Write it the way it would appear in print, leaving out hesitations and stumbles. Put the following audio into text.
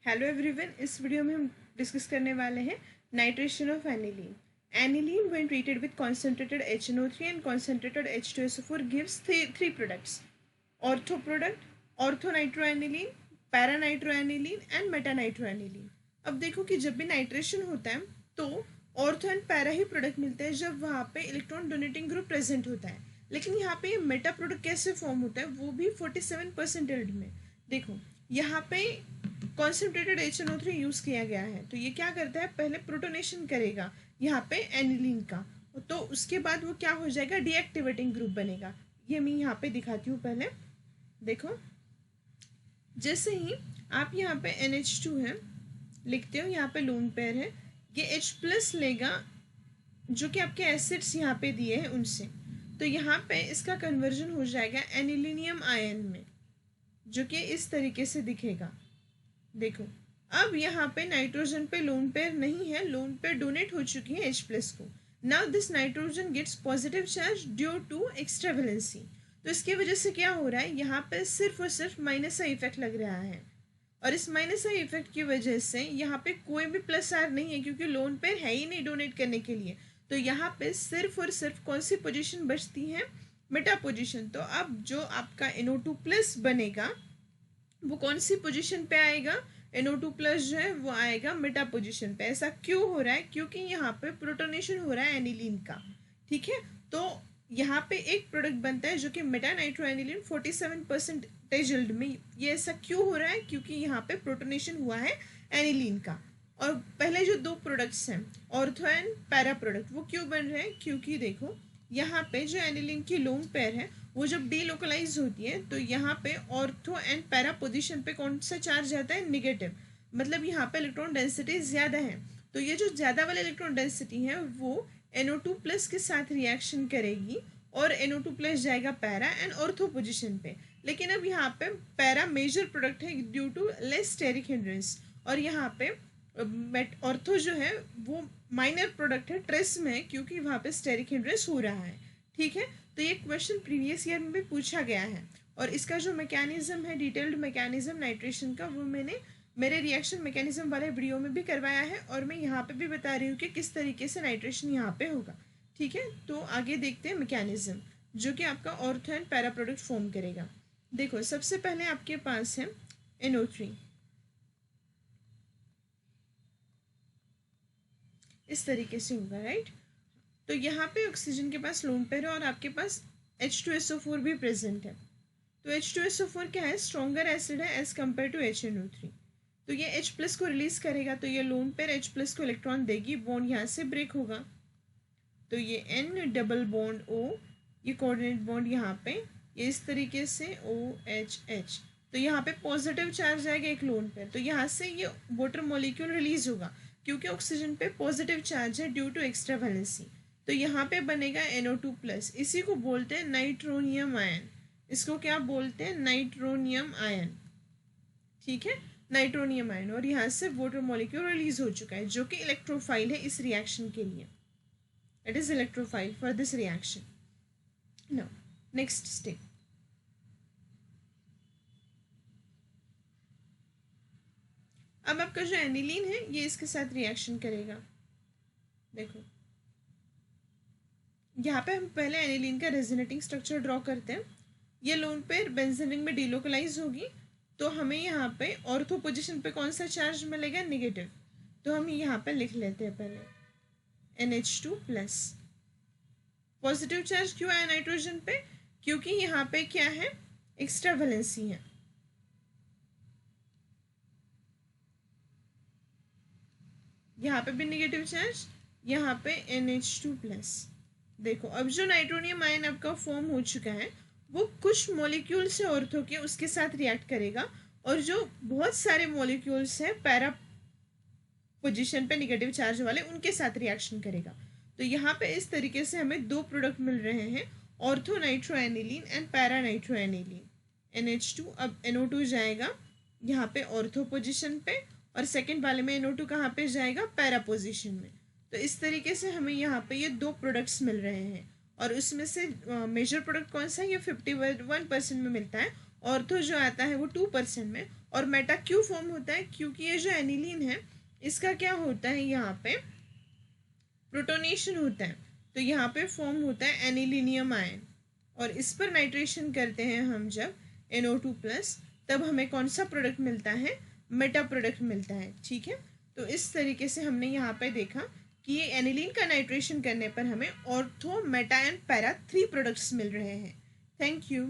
Hello everyone, इस video में हम डिस्कस करने वाले हैं nitration of aniline. Aniline when treated with concentrated HNO3 and concentrated H2SO4 gives three products: ortho product, orthonitroaniline, paranitroaniline and metanitroaniline. अब देखो कि जब भी नाइट्रेशन होता है तो ऑर्थो एंड पैरा ही प्रोडक्ट मिलते हैं जब वहाँ पे इलेक्ट्रॉन डोनेटिंग ग्रुप प्रेजेंट होता है. लेकिन यहाँ पे ये मेटा प्रोडक्ट कैसे फॉर्म होता है, वो भी 47% एल्ड में. देखो यहाँ पे कॉन्सेंट्रेटेड HNO3 यूज किया गया है, तो ये क्या करता है, पहले प्रोटोनेशन करेगा यहाँ पे एनिलीन का, तो उसके बाद वो क्या हो जाएगा, डीएक्टिवेटिंग ग्रुप बनेगा. ये मैं यहाँ पे दिखाती हूँ. पहले देखो, जैसे ही आप यहाँ पे NH2 है लिखते हो, यहाँ पे लोन पेयर है, ये H प्लस लेगा जो कि आपके एसिड्स यहाँ पे दिए हैं उनसे, तो यहाँ पे इसका कन्वर्जन हो जाएगा एनिलीनियम आयन में, जो कि इस तरीके से दिखेगा. देखो, अब यहाँ पे नाइट्रोजन पे लोन पेयर नहीं है, लोन पेयर डोनेट हो चुकी है H प्लस को. Now this nitrogen gets positive charge due to extra valency. तो इसकी वजह से क्या हो रहा है, यहाँ पे सिर्फ और सिर्फ माइनस आई इफेक्ट लग रहा है, और इस माइनस आई इफेक्ट की वजह से यहाँ पे कोई भी प्लस आर नहीं है, क्योंकि लोन पेयर है ही नहीं डोनेट करने के लिए. तो यहाँ पे सिर्फ और सिर्फ कौन सी पोजिशन बचती है, मेटा पोजिशन. तो अब जो आपका NO2 प्लस बनेगा वो कौन सी पोजीशन पे आएगा, NO2 प्लस जो है वो आएगा मेटा पोजीशन पे. ऐसा क्यों हो रहा है, क्योंकि यहाँ पे प्रोटोनेशन हो रहा है एनिलीन का. ठीक है, तो यहाँ पे एक प्रोडक्ट बनता है जो कि मेटा नाइट्रोएनिलीन 47% में. ये ऐसा क्यों हो रहा है, क्योंकि यहाँ पे प्रोटोनेशन हुआ है एनिलीन का. और पहले जो दो प्रोडक्ट्स हैं ऑर्थो एंड पैरा प्रोडक्ट, वो क्यों बन रहे हैं, क्योंकि देखो यहाँ पे जो एनिलीन की लोन पेयर है वो जब डीलोकलाइज होती है तो यहाँ पे ऑर्थो एंड पैरा पोजीशन पे कौन सा चार्ज आता है, निगेटिव. मतलब यहाँ पे इलेक्ट्रॉन डेंसिटी ज़्यादा है, तो ये जो ज़्यादा वाली इलेक्ट्रॉन डेंसिटी है वो NO2 प्लस के साथ रिएक्शन करेगी और NO2 प्लस जाएगा पैरा एंड ऑर्थो पोजीशन पे. लेकिन अब यहाँ पे पैरा मेजर प्रोडक्ट है due to less steric hindrance, और यहाँ पे ऑर्थो जो है वो माइनर प्रोडक्ट है, ट्रेस में है, क्योंकि वहाँ पे स्टेरिक हिंड्रेंस हो रहा है. ठीक है, तो ये क्वेश्चन प्रीवियस ईयर में भी पूछा गया है, और इसका जो मैकेनिज्म है, डिटेल्ड मैकेनिज्म नाइट्रेशन का, वो मैंने मेरे रिएक्शन मैकेनिज्म वाले वीडियो में भी करवाया है, और मैं यहाँ पे भी बता रही हूँ कि किस तरीके से नाइट्रेशन यहाँ पे होगा. ठीक है, तो आगे देखते हैं मैकेनिज्म जो कि आपका ortho and para product form करेगा. देखो, सबसे पहले आपके पास है NO3, इस तरीके से होगा, राइट. तो यहाँ पे ऑक्सीजन के पास लोन पेयर है और आपके पास H2SO4 भी प्रेजेंट है. तो H2SO4 क्या है, स्ट्रॉन्गर एसिड है एज कम्पेयर टू HNO3. तो ये H प्लस को रिलीज करेगा, तो ये लोन पेयर H प्लस को इलेक्ट्रॉन देगी, बॉन्ड यहाँ से ब्रेक होगा, तो ये N डबल बॉन्ड O, ये कोऑर्डिनेट बॉन्ड यहाँ पे, ये इस तरीके से OHH. तो यहाँ पे पॉजिटिव चार्ज आएगा एक लोन पेयर, तो यहाँ से ये वाटर मॉलिक्यूल रिलीज होगा, क्योंकि ऑक्सीजन पे पॉजिटिव चार्ज है ड्यू टू एक्स्ट्रा वैलेंसी. तो यहाँ पे बनेगा NO2 प्लस, इसी को बोलते हैं नाइट्रोनियम आयन. इसको क्या बोलते हैं, नाइट्रोनियम आयन. ठीक है, नाइट्रोनियम आयन, और यहाँ से वाटर मॉलिक्यूल रिलीज हो चुका है जो कि इलेक्ट्रोफाइल है इस रिएक्शन के लिए. It is electrophile for this reaction. Now next step, अब आपका जो एनिलीन है ये इसके साथ रिएक्शन करेगा. देखो, यहाँ पे हम पहले एनिलीन का रेजोनेटिंग स्ट्रक्चर ड्रॉ करते हैं. ये लोन पेयर बेंजीन रिंग में डीलोकलाइज होगी, तो हमें यहाँ पे ऑर्थो पोजीशन पे कौन सा चार्ज मिलेगा, नेगेटिव. तो हम यहाँ पे लिख लेते हैं पहले NH2 प्लस. पॉजिटिव चार्ज क्यों आया नाइट्रोजन पे, क्योंकि यहाँ पे क्या है, एक्स्ट्रा वैलेंसी है. यहाँ पे भी नेगेटिव चार्ज, यहाँ पे NH2 प्लस. देखो, अब जो नाइट्रोनियम आयन आपका फॉर्म हो चुका है वो कुछ मॉलिक्यूल से ऑर्थो के उसके साथ रिएक्ट करेगा, और जो बहुत सारे मॉलिक्यूल्स हैं पैरा पोजीशन पे नेगेटिव चार्ज वाले, उनके साथ रिएक्शन करेगा. तो यहाँ पे इस तरीके से हमें दो प्रोडक्ट मिल रहे हैं, ऑर्थो नाइट्रोएनिलीन एंड पैरा नाइट्रोएनिलीन. NH2, अब NO2 जाएगा यहाँ पे ऑर्थो पोजीशन पे, और सेकेंड वाले में NO2 कहाँ पे जाएगा, पैरा पोजीशन में. तो इस तरीके से हमें यहाँ पे ये दो प्रोडक्ट्स मिल रहे हैं, और उसमें से मेजर प्रोडक्ट कौन सा है, ये 51% में मिलता है. ऑर्थो जो आता है वो 2% में, और मेटा क्यों फॉर्म होता है? क्योंकि ये जो एनिलीन है इसका क्या होता है, यहाँ पे प्रोटोनेशन होता है, तो यहाँ पे फॉर्म होता है एनिलीनियम आयन, और इस पर नाइट्रेशन करते हैं हम जब NO2+, तब हमें कौन सा प्रोडक्ट मिलता है? मेटा प्रोडक्ट मिलता है। ठीक है, तो इस तरीके से हमने यहाँ पे देखा कि ये एनिलीन का नाइट्रेशन करने पर हमें ortho, meta and para 3 products मिल रहे हैं। Thank you.